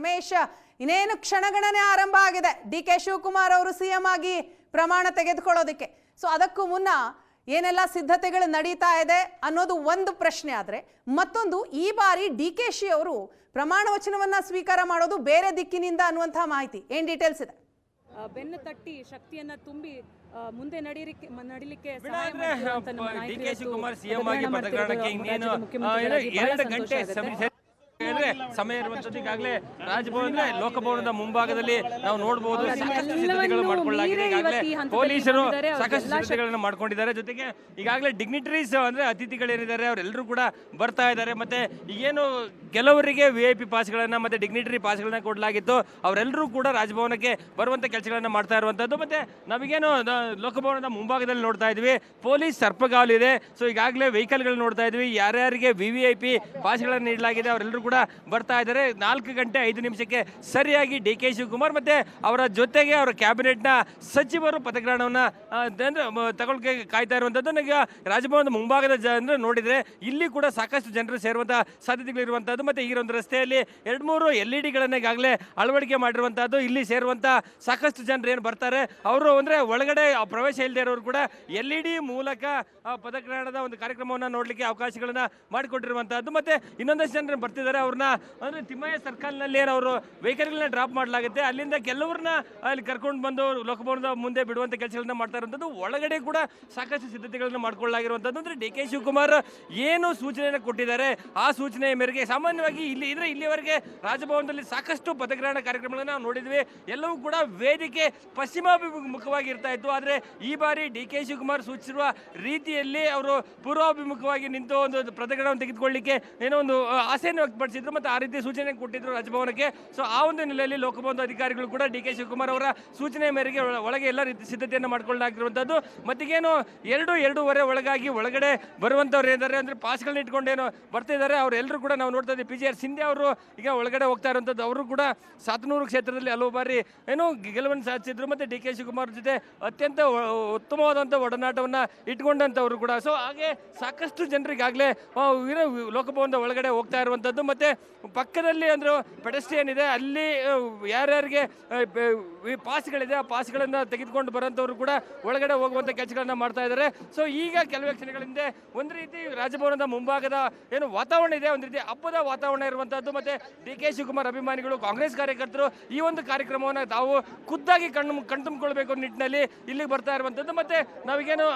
ರಮೇಶ್, ಇನ್ನೇನು ಕ್ಷಣಗಣನೆ ಆರಂಭ ಆಗಿದೆ ಡಿ.ಕೆ. ಶಿವಕುಮಾರ್ ಅವರು ಸಿಎಂ ಆಗಿ ಪ್ರಮಾಣ ತೆಗೆದುಕೊಳ್ಳೋದಕ್ಕೆ. ಸೊ ಅದಕ್ಕೂ ಮುನ್ನ ಏನೆಲ್ಲ ಸಿದ್ಧತೆಗಳು ನಡೀತಾ ಇದೆ ಅನ್ನೋದು ಒಂದು ಪ್ರಶ್ನೆ. ಆದರೆ ಮತ್ತೊಂದು, ಈ ಬಾರಿ ಡಿ.ಕೆ.ಶಿ ಅವರು ಪ್ರಮಾಣ ವಚನವನ್ನ ಸ್ವೀಕಾರ ಮಾಡೋದು ಬೇರೆ ದಿಕ್ಕಿನಿಂದ ಅನ್ನುವಂತಹ ಮಾಹಿತಿ. ಏನ್ ಡೀಟೇಲ್ಸ್ ಇದೆ? ಬೆನ್ನು ತಟ್ಟಿ ಶಕ್ತಿಯನ್ನ ತುಂಬಿ ಮುಂದೆ ನಡಿಲಿಕ್ಕೆ ಡಿ.ಕೆ. ಶಿವಕುಮಾರ್ ಸಿಎಂ ಆಗಿ ಪದಗ್ರಹಣಕ್ಕೆ ಇನ್ನೇನು 2 ಗಂಟೆ ಸಮಯ ಇರುವಂತದ್ದು. ಈಗಾಗಲೇ ರಾಜಭವನ ಲೋಕಭವನದ ಮುಂಭಾಗದಲ್ಲಿ ನಾವು ನೋಡಬಹುದು ಸಾಕಷ್ಟು ಸಿದ್ಧತೆಗಳು ಮಾಡಿಕೊಳ್ಳಲಾಗಿದೆ. ಈಗಾಗಲೇ ಪೊಲೀಸರು ಸಾಕಷ್ಟು ಸಿದ್ಧತೆಗಳನ್ನು ಮಾಡ್ಕೊಂಡಿದ್ದಾರೆ. ಜೊತೆಗೆ ಈಗಾಗಲೇ ಡಿಗ್ನಿಟರೀಸ್ ಅಂದ್ರೆ ಅತಿಥಿಗಳೇನಿದ್ದಾರೆ ಅವರೆಲ್ಲರೂ ಕೂಡ ಬರ್ತಾ ಇದ್ದಾರೆ. ಮತ್ತೆ ಈಗೇನು ಕೆಲವರಿಗೆ VIP ಪಾಸ್ಗಳನ್ನ ಮತ್ತೆ ಡಿಗ್ನಿಟರಿ ಪಾಸ್ಗಳನ್ನ ಕೊಡಲಾಗಿತ್ತು, ಅವರೆಲ್ಲರೂ ಕೂಡ ರಾಜಭವನಕ್ಕೆ ಬರುವಂತ ಕೆಲಸಗಳನ್ನ ಮಾಡ್ತಾ ಇರುವಂತದ್ದು. ಮತ್ತೆ ನಾವೀಗೇನು ಲೋಕಭವನದ ಮುಂಭಾಗದಲ್ಲಿ ನೋಡ್ತಾ ಇದ್ವಿ, ಪೊಲೀಸ್ ಸರ್ಪಗಾವಲು ಇದೆ. ಸೊ ಈಗಾಗಲೇ ವೆಹಿಕಲ್ಗಳು ನೋಡ್ತಾ ಇದ್ವಿ. ಯಾರ್ಯಾರಿಗೆ VVIP ಪಾಸ್ಗಳನ್ನ ನೀಡಲಾಗಿದೆ ಅವರೆಲ್ಲರೂ ಕೂಡ ಬರ್ತಾ ಇದ್ದಾರೆ. 4 ಗಂಟೆ 5 ನಿಮಿಷಕ್ಕೆ ಸರಿಯಾಗಿ ಡಿ.ಕೆ. ಶಿವಕುಮಾರ್ ಮತ್ತೆ ಅವರ ಜೊತೆಗೆ ಅವರ ಕ್ಯಾಬಿನೆಟ್ನ ಸಚಿವರು ಪದಗ್ರಹಣವನ್ನ ತಗೊಳ್ಕೆ ಕಾಯ್ತಾ ಇರುವಂತದ್ದು. ಈಗ ರಾಜಭವನದ ಮುಂಭಾಗದ ಜನರು ನೋಡಿದ್ರೆ ಇಲ್ಲಿ ಕೂಡ ಸಾಕಷ್ಟು ಜನರು ಸೇರುವಂತಹ ಸಾಧ್ಯತೆಗಳು ಇರುವಂತದ್ದು. ಮತ್ತೆ ಈ ಒಂದು ರಸ್ತೆಯಲ್ಲಿ 2-3 LED ಈಗಾಗಲೇ ಅಳವಡಿಕೆ ಮಾಡಿರುವಂತಹದ್ದು. ಇಲ್ಲಿ ಸೇರುವಂತಹ ಸಾಕಷ್ಟು ಜನರು ಏನು ಬರ್ತಾರೆ ಅವರು ಅಂದ್ರೆ ಒಳಗಡೆ ಪ್ರವೇಶ ಇಲ್ಲದೆ ಇರೋರು ಕೂಡ LED ಮೂಲಕ ಪದಗ್ರಹಣದ ಒಂದು ಕಾರ್ಯಕ್ರಮವನ್ನ ನೋಡ್ಲಿಕ್ಕೆ ಅವಕಾಶಗಳನ್ನ ಮಾಡಿಕೊಟ್ಟಿರುವಂತಹದ್ದು. ಮತ್ತೆ ಇನ್ನೊಂದಷ್ಟು ಜನರು ಬರ್ತಿದ್ದಾರೆ. ಅವ್ರನ್ನ ಅಂದ್ರೆ ತಿಮ್ಮಯ್ಯ ಸರ್ಕಲ್ನಲ್ಲಿ ಅವರು ವೆಹಿಕಲ್ಗಳನ್ನ ಡ್ರಾಪ್ ಮಾಡಲಾಗುತ್ತೆ. ಅಲ್ಲಿಂದ ಕೆಲವ್ರನ್ನ ಅಲ್ಲಿ ಕರ್ಕೊಂಡು ಬಂದು ಲೋಕಭವನದ ಮುಂದೆ ಬಿಡುವಂತ ಕೆಲಸಗಳನ್ನ ಮಾಡ್ತಾ ಇರುವಂತದ್ದು. ಒಳಗಡೆ ಕೂಡ ಸಾಕಷ್ಟು ಸಿದ್ಧತೆಗಳನ್ನ ಮಾಡ್ಕೊಳ್ಳಲಾಗಿರುವಂತದ್ದು. ಅಂದ್ರೆ ಡಿ.ಕೆ. ಶಿವಕುಮಾರ್ ಏನು ಸೂಚನೆಯನ್ನು ಕೊಟ್ಟಿದ್ದಾರೆ ಆ ಸೂಚನೆಯ ಮೇರೆಗೆ ಸಾಮಾನ್ಯವಾಗಿ ಇಲ್ಲಿವರೆಗೆ ರಾಜಭವನದಲ್ಲಿ ಸಾಕಷ್ಟು ಪದಗ್ರಹಣ ಕಾರ್ಯಕ್ರಮಗಳನ್ನ ನಾವು ನೋಡಿದ್ವಿ. ಎಲ್ಲವೂ ಕೂಡ ವೇದಿಕೆ ಪಶ್ಚಿಮಾಭಿಮುಖವಾಗಿ ಇರ್ತಾ ಇತ್ತು. ಆದ್ರೆ ಈ ಬಾರಿ ಡಿ.ಕೆ. ಶಿವಕುಮಾರ್ ಸೂಚಿಸಿರುವ ರೀತಿಯಲ್ಲಿ ಅವರು ಪೂರ್ವಾಭಿಮುಖವಾಗಿ ನಿಂತು ಒಂದು ಪದಗ್ರಹಣವನ್ನು ತೆಗೆದುಕೊಳ್ಳಿಕ್ಕೆ ಏನೋ ಒಂದು ಆಸೆಯನ್ನು ವ್ಯಕ್ತಪಡಿಸಿದ್ರು ಮತ್ತೆ ಆ ರೀತಿ ಸೂಚನೆ ಕೊಟ್ಟಿದ್ರು ರಾಜಭವನಕ್ಕೆ. ಸೊ ಆ ಒಂದು ನೆಲೆಯಲ್ಲಿ ಲೋಕಭವನದ ಅಧಿಕಾರಿಗಳು ಕೂಡ ಡಿ.ಕೆ. ಶಿವಕುಮಾರ್ ಅವರ ಸೂಚನೆ ಮೇರೆಗೆ ಒಳಗೆ ಎಲ್ಲ ರೀತಿ ಸಿದ್ಧತೆಯನ್ನು ಮಾಡಿಕೊಳ್ಳಲಾಗಿರುವಂತದ್ದು. ಮತ್ತೀಗೇನು 2-2:30 ಒಳಗಾಗಿ ಒಳಗಡೆ ಬರುವಂತವ್ರು ಏನಿದ್ದಾರೆ ಅಂದ್ರೆ ಪಾಸ್ಗಳನ್ನ ಇಟ್ಕೊಂಡೇನು ಬರ್ತಿದ್ದಾರೆ ಅವರೆಲ್ಲರೂ ಕೂಡ ನಾವು ನೋಡ್ತಾ ಇದ್ದೀವಿ. PGR ಸಿಂಧ್ಯಾ ಅವರು ಈಗ ಒಳಗಡೆ ಹೋಗ್ತಾ ಇರುವಂತದ್ದು. ಅವರು ಕೂಡ ಸಾತನೂರು ಕ್ಷೇತ್ರದಲ್ಲಿ ಹಲವು ಬಾರಿ ಏನೋ ಗೆಲುವನ್ನು ಸಾಧಿಸಿದ್ರು. ಮತ್ತೆ ಡಿ.ಕೆ. ಶಿವಕುಮಾರ್ ಜೊತೆ ಅತ್ಯಂತ ಉತ್ತಮವಾದಂಥ ಒಡನಾಟವನ್ನ ಇಟ್ಕೊಂಡಂತವರು ಕೂಡ. ಸೊ ಹಾಗೆ ಸಾಕಷ್ಟು ಜನರಿಗಾಗಲೇ ಲೋಕಭವನದ ಒಳಗಡೆ ಹೋಗ್ತಾ ಇರುವಂತದ್ದು. ಮತ್ತೆ ಪಕ್ಕದಲ್ಲಿ ಅಂದ್ರೆ ಪೆಡೆಸ್ಟ್ರಿಯನ್ ಇದೆ, ಅಲ್ಲಿ ಯಾರ್ಯಾರಿಗೆ ಪಾಸ್ಗಳಿದೆ ಆ ಪಾಸ್ಗಳನ್ನ ತೆಗೆದುಕೊಂಡು ಬರೋಂಥವ್ರು ಕೂಡ ಒಳಗಡೆ ಹೋಗುವಂತ ಕೆಲಸಗಳನ್ನ ಮಾಡ್ತಾ ಇದ್ದಾರೆ. ಸೊ ಈಗ ಕೆಲವೇ ಕ್ಷಣಗಳ ಹಿಂದೆ ಒಂದು ರೀತಿ ರಾಜಭವನದ ಮುಂಭಾಗದ ಏನು ವಾತಾವರಣ ಇದೆ, ಒಂದು ರೀತಿ ಹಬ್ಬದ ವಾತಾವರಣ ಇರುವಂತದ್ದು. ಮತ್ತೆ ಡಿ.ಕೆ. ಶಿವಕುಮಾರ್ ಅಭಿಮಾನಿಗಳು, ಕಾಂಗ್ರೆಸ್ ಕಾರ್ಯಕರ್ತರು ಈ ಒಂದು ಕಾರ್ಯಕ್ರಮವನ್ನು ತಾವು ಖುದ್ದಾಗಿ ಕಣ್ತುಂಬಿಕೊಳ್ಬೇಕು ನಿಟ್ಟಿನಲ್ಲಿ ಇಲ್ಲಿಗೆ ಬರ್ತಾ ಇರುವಂತದ್ದು. ಮತ್ತೆ ನಾವೀಗೇನು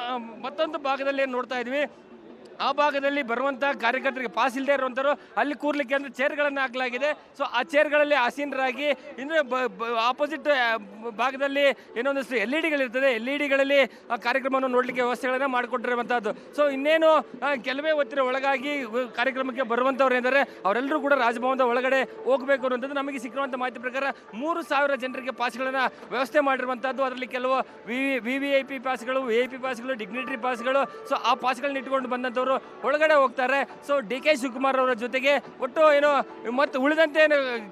ಮತ್ತೊಂದು ಭಾಗದಲ್ಲಿ ಏನು ನೋಡ್ತಾ ಇದ್ವಿ, ಆ ಭಾಗದಲ್ಲಿ ಬರುವಂತಹ ಕಾರ್ಯಕರ್ತರಿಗೆ ಪಾಸ್ ಇಲ್ಲದೆ ಇರುವಂತರು ಅಲ್ಲಿ ಕೂರ್ಲಿಕ್ಕೆ ಅಂದ್ರೆ ಚೇರ್ಗಳನ್ನು ಹಾಕಲಾಗಿದೆ. ಸೊ ಆ ಚೇರ್ಗಳಲ್ಲಿ ಆಸೀನರಾಗಿ ಅಂದ್ರೆ ಆಪೋಸಿಟ್ ಭಾಗದಲ್ಲಿ ಏನೊಂದಷ್ಟು LED LED ಕಾರ್ಯಕ್ರಮವನ್ನು ನೋಡ್ಲಿಕ್ಕೆ ವ್ಯವಸ್ಥೆಗಳನ್ನ ಮಾಡಿಕೊಟ್ಟಿರುವಂತಹದ್ದು. ಸೊ ಇನ್ನೇನು ಕೆಲವೇ ಹೊತ್ತಿನ ಒಳಗಾಗಿ ಕಾರ್ಯಕ್ರಮಕ್ಕೆ ಬರುವಂತವ್ರು ಏನಾದ್ರೆ ಅವರೆಲ್ಲರೂ ಕೂಡ ರಾಜಭವನದ ಒಳಗಡೆ ಹೋಗಬೇಕು ಅನ್ನುವಂಥದ್ದು. ನಮಗೆ ಸಿಕ್ಕಿರುವಂತಹ ಮಾಹಿತಿ ಪ್ರಕಾರ 3,000 ಜನರಿಗೆ ಪಾಸ್ಗಳನ್ನ ವ್ಯವಸ್ಥೆ ಮಾಡಿರುವಂತಹದ್ದು. ಅದರಲ್ಲಿ ಕೆಲವು VVIP ಪಾಸ್ಗಳು, VIP ಪಾಸ್ಗಳು, ಡಿಗ್ನಿಟರಿ ಪಾಸ್ಗಳು. ಸೊ ಆ ಪಾಸ್ಗಳನ್ನ ಇಟ್ಕೊಂಡು ಬಂದಂಥವ್ರು ಒಳಗಡೆ ಹೋಗ್ತಾರೆ. ಸೊ ಡಿ.ಕೆ. ಶಿವಕುಮಾರ್ ಅವರ ಜೊತೆಗೆ ಒಟ್ಟು ಏನು ಮತ್ತು ಉಳಿದಂತೆ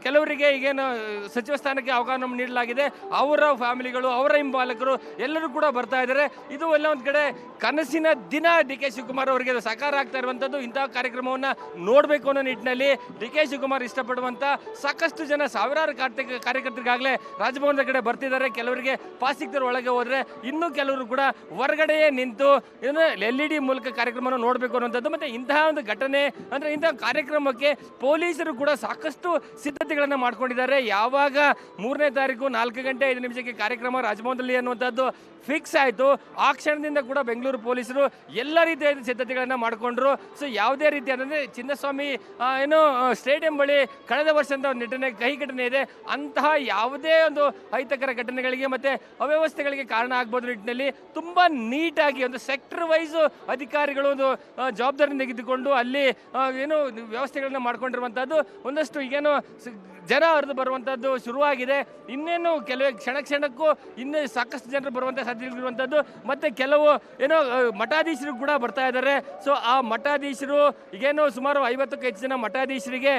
ಕೆಲವರಿಗೆ ಈಗೇನು ಸಚಿವ ಸ್ಥಾನಕ್ಕೆ ಅವಕಾಶ ನೀಡಲಾಗಿದೆ, ಅವರ ಫ್ಯಾಮಿಲಿಗಳು, ಅವರ ಹಿಂಬಾಲಕರು ಎಲ್ಲರೂ ಕೂಡ ಬರ್ತಾ ಇದ್ದಾರೆ. ಇದು ಎಲ್ಲ ಒಂದು ಕಡೆ ಕನಸಿನ ದಿನ ಡಿ.ಕೆ. ಶಿವಕುಮಾರ್ ಅವರಿಗೆ ಸಾಕಾರ ಆಗ್ತಾ ಇರುವಂತದ್ದು. ಇಂತಹ ಕಾರ್ಯಕ್ರಮವನ್ನ ನೋಡಬೇಕು ಅನ್ನೋ ನಿಟ್ಟಿನಲ್ಲಿ ಡಿ.ಕೆ. ಶಿವಕುಮಾರ್ ಇಷ್ಟಪಡುವಂತ ಸಾಕಷ್ಟು ಜನ ಸಾವಿರಾರು ಕಾರ್ಯಕರ್ತರಿಗಾಗಲೇ ರಾಜಭವನದ ಕಡೆ ಬರ್ತಿದ್ದಾರೆ. ಕೆಲವರಿಗೆ ಪಾಸ್ ಸಿಗ್ತಾರೆ ಒಳಗೆ ಹೋದ್ರೆ, ಇನ್ನು ಕೆಲವರು ಕೂಡ ಹೊರಗಡೆಯೇ ನಿಂತು LED ಮೂಲಕ ಕಾರ್ಯಕ್ರಮವನ್ನು ನೋಡಬೇಕು ಅನ್ನುವಂಥದ್ದು. ಮತ್ತೆ ಇಂತಹ ಒಂದು ಘಟನೆ ಅಂದ್ರೆ ಇಂತಹ ಕಾರ್ಯಕ್ರಮಕ್ಕೆ ಪೊಲೀಸರು ಕೂಡ ಸಾಕಷ್ಟು ಸಿದ್ಧತೆಗಳನ್ನ ಮಾಡ್ಕೊಂಡಿದ್ದಾರೆ. ಯಾವಾಗ 3ನೇ ತಾರೀಕು 4 ಗಂಟೆ 5 ನಿಮಿಷಕ್ಕೆ ಕಾರ್ಯಕ್ರಮ ರಾಜಭವನದಲ್ಲಿ ಅನ್ನುವಂಥದ್ದು ಫಿಕ್ಸ್ ಆಯಿತು, ಆ ಕ್ಷಣದಿಂದ ಕೂಡ ಬೆಂಗಳೂರು ಪೊಲೀಸರು ಎಲ್ಲ ರೀತಿಯ ಸಿದ್ಧತೆಗಳನ್ನ ಮಾಡಿಕೊಂಡ್ರು. ಸೊ ಯಾವುದೇ ರೀತಿ ಅಂದರೆ ಚಿನ್ನಸ್ವಾಮಿ ಏನು ಸ್ಟೇಡಿಯಂ ಬಳಿ ಕಳೆದ ವರ್ಷದ ಕಹಿ ಘಟನೆ ಇದೆ, ಅಂತಹ ಯಾವುದೇ ಒಂದು ಅಹಿತಕರ ಘಟನೆಗಳಿಗೆ ಮತ್ತೆ ಅವ್ಯವಸ್ಥೆಗಳಿಗೆ ಕಾರಣ ಆಗ್ಬೋದು ನಿಟ್ಟಿನಲ್ಲಿ ತುಂಬಾ ನೀಟಾಗಿ ಒಂದು ಸೆಕ್ಟರ್ ವೈಸ್ ಅಧಿಕಾರಿಗಳು ಒಂದು ಜವಾಬ್ದಾರಿ ತೆಗೆದುಕೊಂಡು ಅಲ್ಲಿ ಏನು ವ್ಯವಸ್ಥೆಗಳನ್ನ ಮಾಡ್ಕೊಂಡಿರುವಂತಹದ್ದು. ಒಂದಷ್ಟು ಈಗೇನು ಜನ ಹರಿದು ಬರುವಂಥದ್ದು ಶುರುವಾಗಿದೆ. ಇನ್ನೇನು ಕೆಲವೇ ಕ್ಷಣಕ್ಕೂ ಇನ್ನೂ ಸಾಕಷ್ಟು ಜನರು ಬರುವಂಥ ಸಾಧ್ಯತೆಗಳಿರುವಂಥದ್ದು. ಮತ್ತು ಕೆಲವು ಏನೋ ಮಠಾಧೀಶರು ಕೂಡ ಬರ್ತಾ ಇದ್ದಾರೆ. ಸೊ ಆ ಮಠಾಧೀಶರು ಈಗೇನು ಸುಮಾರು 50ಕ್ಕೂ ಹೆಚ್ಚು ಜನ ಮಠಾಧೀಶರಿಗೆ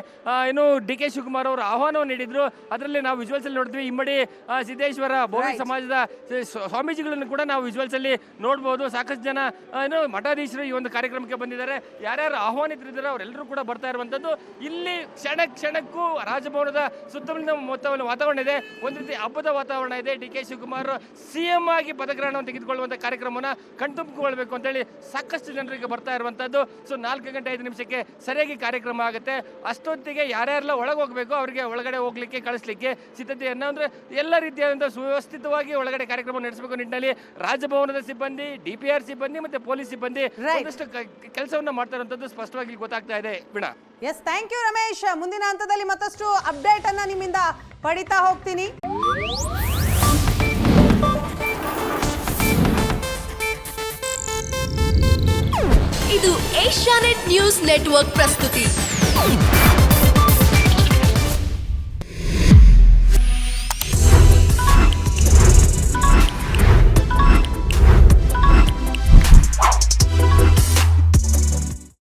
ಏನು ಡಿ.ಕೆ. ಶಿವಕುಮಾರ್ ಅವರು ಆಹ್ವಾನವನ್ನು ನೀಡಿದ್ರು. ಅದರಲ್ಲಿ ನಾವು ವಿಜುವಲ್ಸಲ್ಲಿ ನೋಡಿದ್ವಿ. ಇಮ್ಮಡಿ ಸಿದ್ದೇಶ್ವರ ಬೌದ್ಧ ಸಮಾಜದ ಸ್ವಾಮೀಜಿಗಳನ್ನು ಕೂಡ ನಾವು ವಿಜುವಲ್ಸಲ್ಲಿ ನೋಡ್ಬೋದು. ಸಾಕಷ್ಟು ಜನ ಏನು ಮಠಾಧೀಶರು ಈ ಒಂದು ಕಾರ್ಯಕ್ರಮಕ್ಕೆ ಬಂದಿದ್ದಾರೆ. ಯಾರ್ಯಾರು ಆಹ್ವಾನಿತರಿದ್ದಾರೆ ಅವರೆಲ್ಲರೂ ಕೂಡ ಬರ್ತಾ ಇರುವಂಥದ್ದು. ಇಲ್ಲಿ ಕ್ಷಣಕ್ಕೂ ರಾಜಭವನದ ವಿಧಾನಸೌಧದ ಸುತ್ತಮುತ್ತಲಿನ ವಾತಾವರಣ ಇದೆ, ಒಂದು ರೀತಿ ಹಬ್ಬದ ವಾತಾವರಣ ಇದೆ. ಡಿ ಕೆ ಶಿವಕುಮಾರ್ ಸಿಎಂ ಆಗಿ ಪದಗ್ರಹಣವನ್ನು ತೆಗೆದುಕೊಳ್ಳುವಂಥ ಕಾರ್ಯಕ್ರಮವನ್ನು ಕಣ್ತುಂಬಿಕೊಳ್ಬೇಕು ಅಂತೇಳಿ ಸಾಕಷ್ಟು ಜನರಿಗೆ ಬರ್ತಾ ಇರುವಂಥದ್ದು. ಸೊ 4:05 ಸರಿಯಾಗಿ ಕಾರ್ಯಕ್ರಮ ಆಗುತ್ತೆ. ಅಷ್ಟೊತ್ತಿಗೆ ಯಾರ್ಯಾರೆಲ್ಲ ಒಳಗೆ ಹೋಗಬೇಕು ಅವರಿಗೆ ಒಳಗಡೆ ಹೋಗ್ಲಿಕ್ಕೆ ಕಳಿಸ್ಲಿಕ್ಕೆ ಸಿದ್ಧತೆಯನ್ನು ಅಂದರೆ ಎಲ್ಲ ರೀತಿಯಾದಂಥ ಸುವ್ಯವಸ್ಥಿತವಾಗಿ ಒಳಗಡೆ ಕಾರ್ಯಕ್ರಮ ನಡೆಸಬೇಕು ನಿಟ್ಟಿನಲ್ಲಿ ರಾಜಭವನದ ಸಿಬ್ಬಂದಿ, DPR ಸಿಬ್ಬಂದಿ ಮತ್ತೆ ಪೊಲೀಸ್ ಸಿಬ್ಬಂದಿ ಒಂದಷ್ಟು ಕೆಲಸವನ್ನ ಮಾಡ್ತಾ ಇರುವಂಥದ್ದು ಸ್ಪಷ್ಟವಾಗಿ ಗೊತ್ತಾಗ್ತಾ ಇದೆ. Veena, yes, thank you Ramesh. ಮುಂದಿನ ಹಂತದಲ್ಲಿ ಮತ್ತಷ್ಟು ಅಪ್ಡೇಟ್ ಅನ್ನ ನಿಮ್ಮಿಂದ ಪಡಿತಾ ಹೋಗ್ತೀನಿ. ಇದು ಏಷ್ಯಾನೆಟ್ ನ್ಯೂಸ್ ನೆಟ್ವರ್ಕ್ ಪ್ರಸ್ತುತಿ.